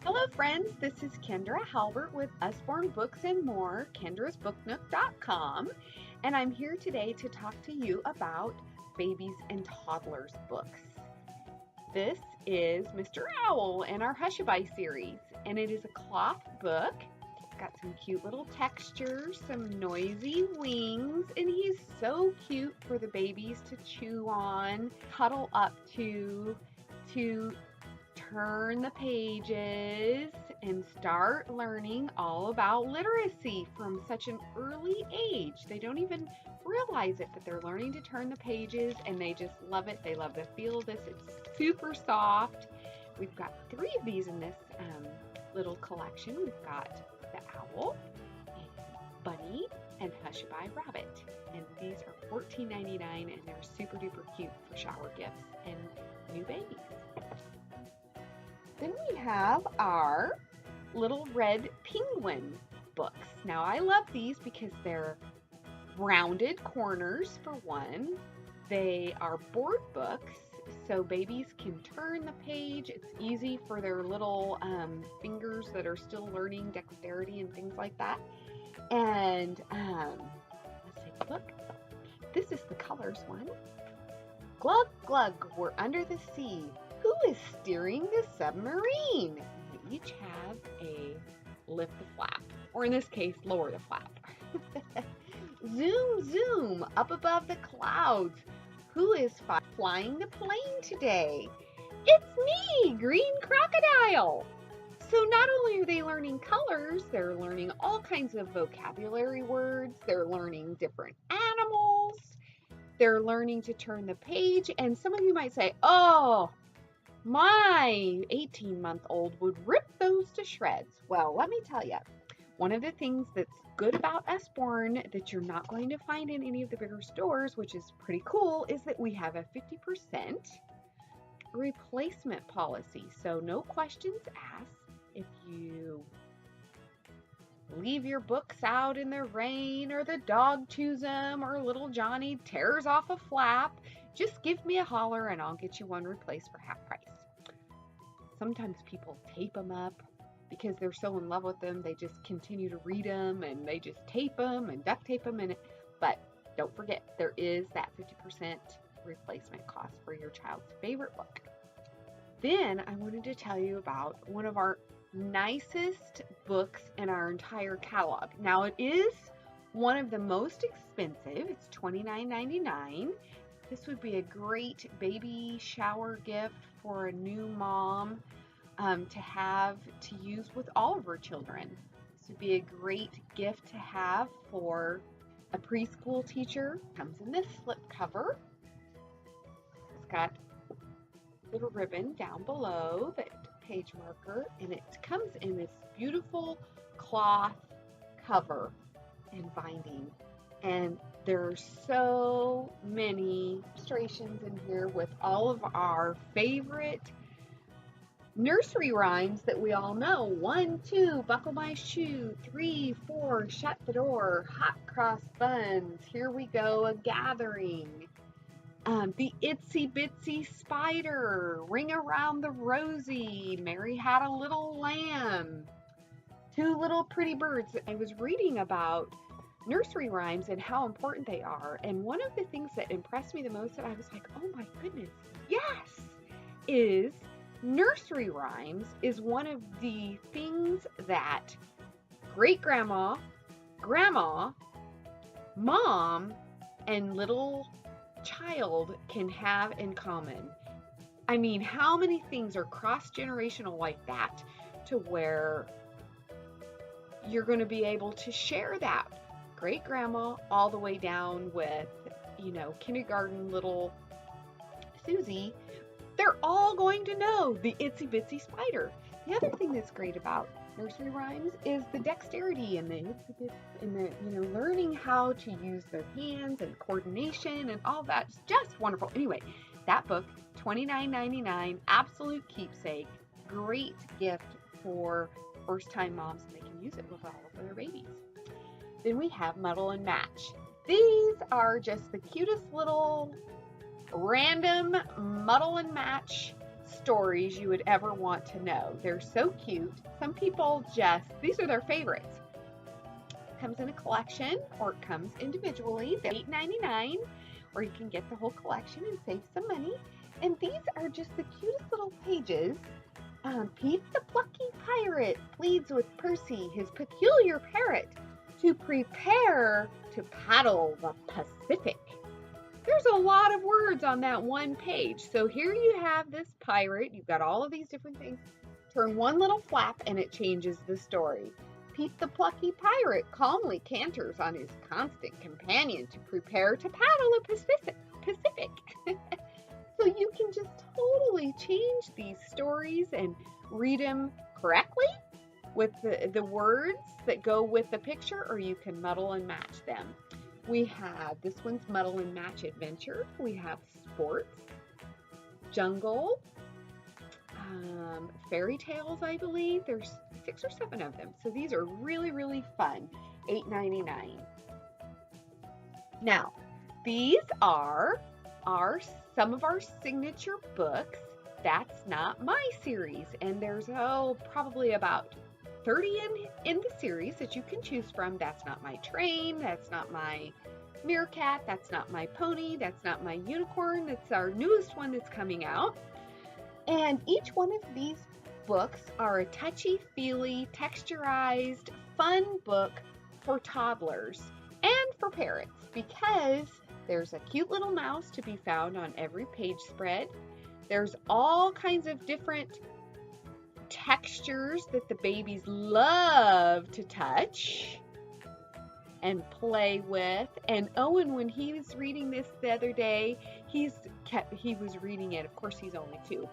Hello friends, this is Kendra Halbert with Usborne Books More, kendrasbooknook.com, and I'm here today to talk to you about babies and toddlers books. This is Mr. Owl in our Hushabye series, and it is a cloth book. It's got some cute little textures, some noisy wings, and he's so cute for the babies to chew on, cuddle up to turn the pages and start learning all about literacy from such an early age. They don't even realize it, but they're learning to turn the pages and they just love it. They love the feel of this. It's super soft. We've got 3 of these in this little collection. We've got the owl, and bunny, and Hushabye rabbit. And these are $14.99 and they're super duper cute for shower gifts and new babies. Then we have our little red penguin books. Now I love these because they're rounded corners for one. They are board books, so babies can turn the page. It's easy for their little fingers that are still learning dexterity and things like that. And let's take a look. This is the colors one. Glug, glug, we're under the sea. Who is steering the submarine? They each have a lift the flap, or in this case, lower the flap. Zoom, zoom, up above the clouds. Who is flying the plane today? It's me, Green Crocodile. So not only are they learning colors, they're learning all kinds of vocabulary words. They're learning different animals. They're learning to turn the page. And some of you might say, oh, my 18-month-old would rip those to shreds. Well, let me tell you, one of the things that's good about Usborne that you're not going to find in any of the bigger stores, which is pretty cool, is that we have a 50% replacement policy. So no questions asked. If you leave your books out in the rain, or the dog chews them, or little Johnny tears off a flap, just give me a holler and I'll get you one replaced for half price. Sometimes people tape them up because they're so in love with them, they just continue to read them and they just tape them and duct tape them in it. But don't forget, there is that 50% replacement cost for your child's favorite book. Then I wanted to tell you about one of our nicest books in our entire catalog. Now it is one of the most expensive. It's $29.99. This would be a great baby shower gift for a new mom to have to use with all of her children. This would be a great gift to have for a preschool teacher. Comes in this slipcover. It's got a little ribbon down below, that page marker, and it comes in this beautiful cloth cover and binding. And there's so many illustrations in here with all of our favorite nursery rhymes that we all know. 1, 2, buckle my shoe. 3, 4, shut the door. Hot cross buns. Here we go, a gathering. The itsy bitsy spider. Ring around the rosy. Mary had a little lamb. 2 little pretty birds. I was reading about nursery rhymes and how important they are, and one of the things that impressed me the most, that I was like, oh my goodness, yes, is nursery rhymes is one of the things that great grandma, grandma, mom, and little child can have in common. I mean, how many things are cross-generational like that, to where you're going to be able to share that great grandma all the way down with, kindergarten little Susie. They're all going to know the itsy bitsy spider. The other thing that's great about nursery rhymes is the dexterity and the itsy bits and the learning how to use their hands and coordination and all that. It's just wonderful. Anyway, that book, $29.99, absolute keepsake, great gift for first-time moms, and they can use it with all of their babies. Then we have Muddle and Match. These are just the cutest little random Muddle and Match stories you would ever want to know. They're so cute. Some people these are their favorites. It comes in a collection or it comes individually. They're $8.99, or you can get the whole collection and save some money. And these are just the cutest little pages. Pete the plucky pirate pleads with Percy, his peculiar parrot, to prepare to paddle the Pacific. There's a lot of words on that one page. So here you have this pirate. You've got all of these different things. Turn one little flap and it changes the story. Pete the plucky pirate calmly canters on his constant companion to prepare to paddle a Pacific. So you can just totally change these stories and read them correctly with the words that go with the picture, or you can muddle and match them. We have, this one's muddle and match adventure. We have sports, jungle, fairy tales, I believe. There's 6 or 7 of them. So these are really, really fun. $8.99. Now, these are some of our signature books. That's Not My series. And there's, probably about 30 in the series that you can choose from. That's Not My Train. That's Not My Meerkat. That's Not My Pony. That's Not My Unicorn. That's our newest one that's coming out. And each one of these books are a touchy-feely, texturized, fun book for toddlers and for parents, because there's a cute little mouse to be found on every page spread. There's all kinds of different textures that the babies love to touch and play with. And Owen, when he was reading this the other day, he was reading it. Of course, he's only 2.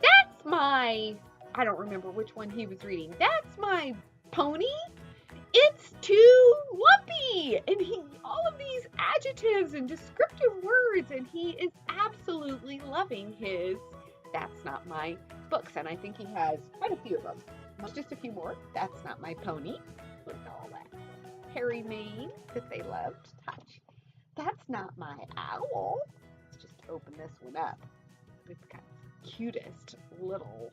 That's my, I don't remember which one he was reading. That's my pony. It's too lumpy. And all of these adjectives and descriptive words, and he is absolutely loving his That's Not My books. And I think he has quite a few of them. Just a few more. That's Not My Pony. Look at all that hairy mane that they love to touch. That's Not My Owl. Let's just open this one up. It's got the cutest little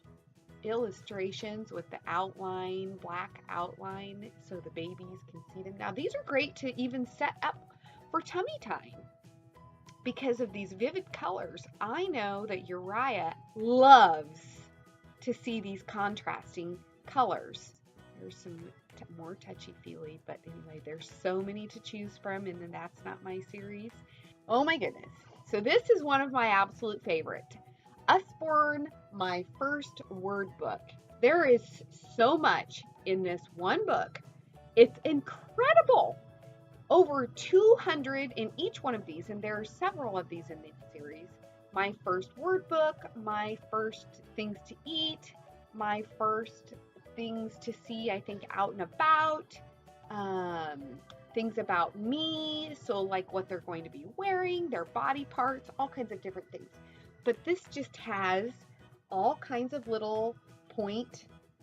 illustrations with the outline, black outline, so the babies can see them. Now, these are great to even set up for tummy time because of these vivid colors. I know that Uriah loves to see these contrasting colors. There's some more touchy-feely, but anyway, there's so many to choose from in the That's Not My series. Oh my goodness. So this is one of my absolute favorite. Usborne, My First Word Book. There is so much in this one book. It's incredible. Over 200 in each one of these, and there are several of these in the series. My First Word Book, My First Things to Eat, My First Things to See, I think, Out and About, things about me, so like what they're going to be wearing, their body parts, all kinds of different things. But this just has all kinds of little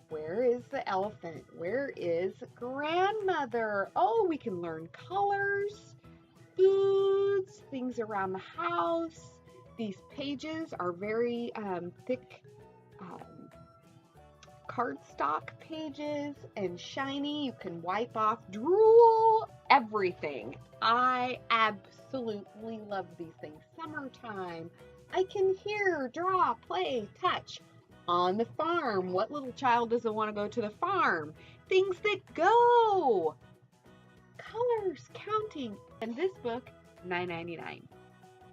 where is the elephant? Where is grandmother? Oh, we can learn colors, foods, things around the house. These pages are very thick cardstock pages and shiny. You can wipe off, drool, everything. I absolutely love these things. Summertime. I can hear, draw, play, touch. On the farm. What little child doesn't want to go to the farm? Things that go. Colors, counting. And this book, $9.99.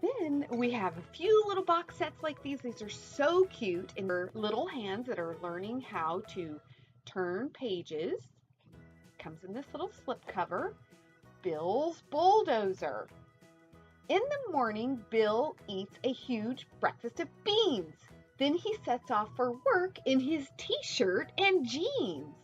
Then we have a few little box sets like these. These are so cute. And they're little hands that are learning how to turn pages. Comes in this little slip cover. Bill's Bulldozer. In the morning, Bill eats a huge breakfast of beans. Then he sets off for work in his t-shirt and jeans.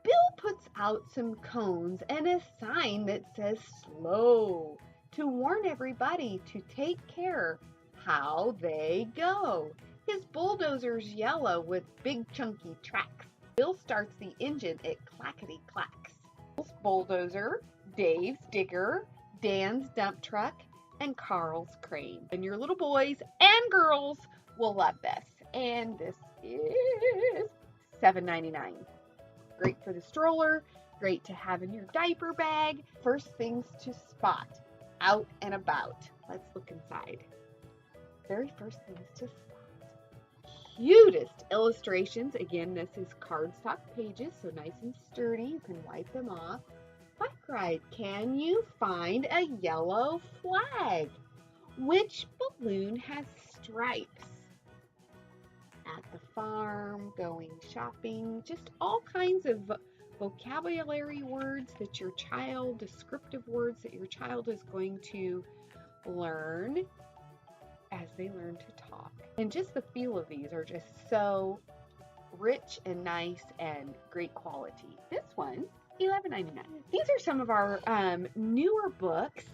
Bill puts out some cones and a sign that says slow to warn everybody to take care how they go. His bulldozer's yellow with big chunky tracks. Bill starts the engine, it clackety clacks. Bill's bulldozer, Dave's digger, Dan's dump truck, and Carl's crane. And your little boys and girls will love this. And this is $7.99. Great for the stroller, great to have in your diaper bag. First things to spot out and about. Let's look inside. Very first things to spot. Cutest illustrations. Again, this is cardstock pages, so nice and sturdy. You can wipe them off. Bike ride. Can you find a yellow flag? Which balloon has stripes? At the farm, going shopping, just all kinds of vocabulary words that your child, descriptive words that your child is going to learn as they learn to talk. And just the feel of these are just so rich and nice and great quality. This one, $11.99. These are some of our newer books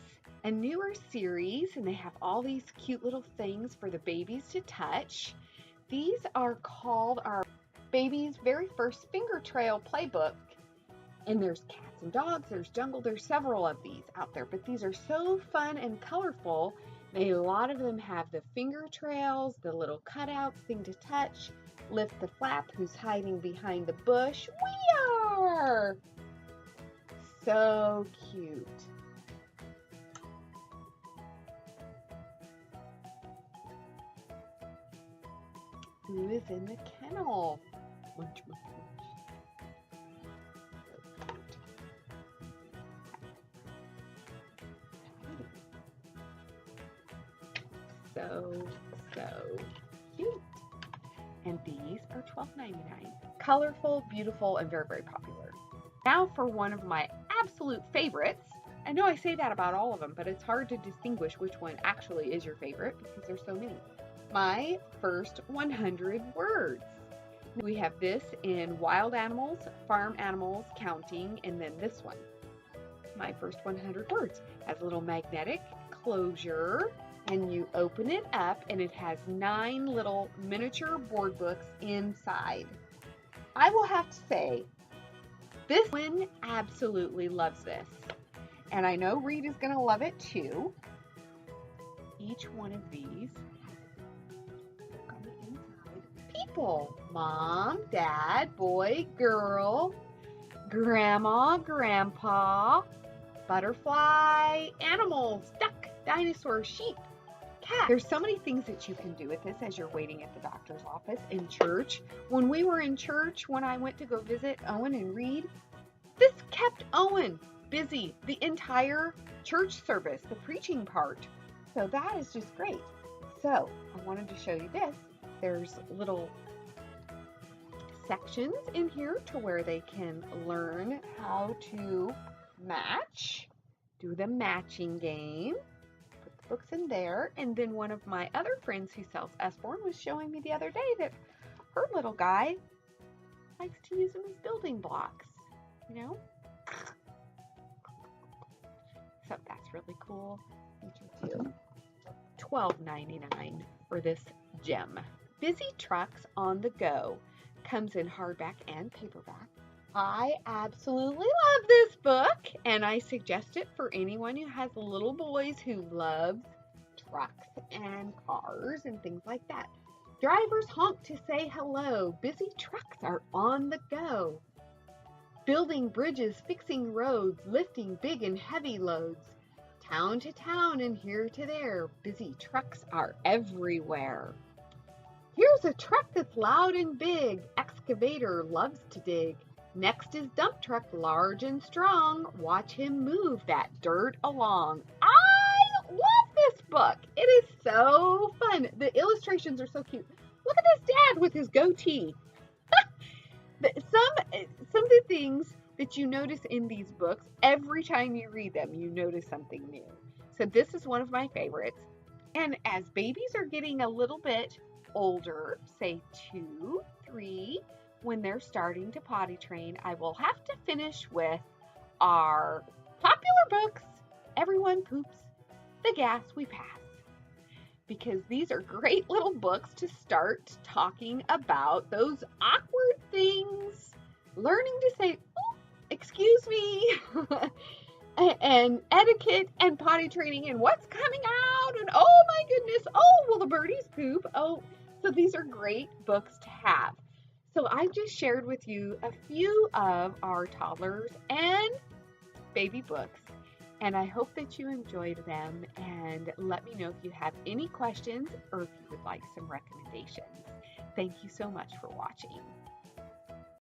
and newer series, and they have all these cute little things for the babies to touch. These are called our baby's very first finger trail playbook. And there's cats and dogs, there's jungle, there's several of these out there. But these are so fun and colorful. A lot of them have the finger trails, the little cutouts, thing to touch. Lift the flap, who's hiding behind the bush. We are! So cute. Who is in the kennel? Munch, munch, munch. So cute. And these are $12.99. Colorful, beautiful, and very, very popular. Now for one of my absolute favorites. I know I say that about all of them, but it's hard to distinguish which one actually is your favorite because there's so many. My first 100 words. We have this in wild animals, farm animals, counting, and then this one. My first 100 words has a little magnetic closure, and you open it up, and it has 9 little miniature board books inside. I will have to say, this one absolutely loves this, and I know Reed is going to love it too. Each one of these people. Mom, dad, boy, girl, grandma, grandpa, butterfly, animals, duck, dinosaur, sheep, cat. There's so many things that you can do with this as you're waiting at the doctor's office, in church. When we were in church, when I went to go visit Owen and Reed, this kept Owen busy the entire church service, the preaching part. So that is just great. So I wanted to show you this. There's little sections in here to where they can learn how to match, do the matching game, put the books in there. And then one of my other friends who sells Usborne was showing me the other day that her little guy likes to use them as building blocks, you know? So that's really cool. These are $12.99 for this gem. Busy Trucks on the Go comes in hardback and paperback. I absolutely love this book, and I suggest it for anyone who has little boys who love trucks and cars and things like that. Drivers honk to say hello. Busy trucks are on the go. Building bridges, fixing roads, lifting big and heavy loads. Town to town and here to there. Busy trucks are everywhere. Here's a truck that's loud and big. Excavator loves to dig. Next is dump truck, large and strong. Watch him move that dirt along. I love this book. It is so fun. The illustrations are so cute. Look at this dad with his goatee. Some of the things that you notice in these books, every time you read them, you notice something new. So this is one of my favorites. And as babies are getting a little bit older, say 2, 3, when they're starting to potty train, I will have to finish with our popular books, Everyone Poops, The Gas We Pass. Because these are great little books to start talking about those awkward things, learning to say, oh, excuse me, and etiquette and potty training and what's coming out, and oh my goodness, oh, will the birdies poop? Oh, So these are great books to have. So I've just shared with you a few of our toddlers and baby books, and I hope that you enjoyed them, and let me know if you have any questions or if you would like some recommendations. Thank you so much for watching.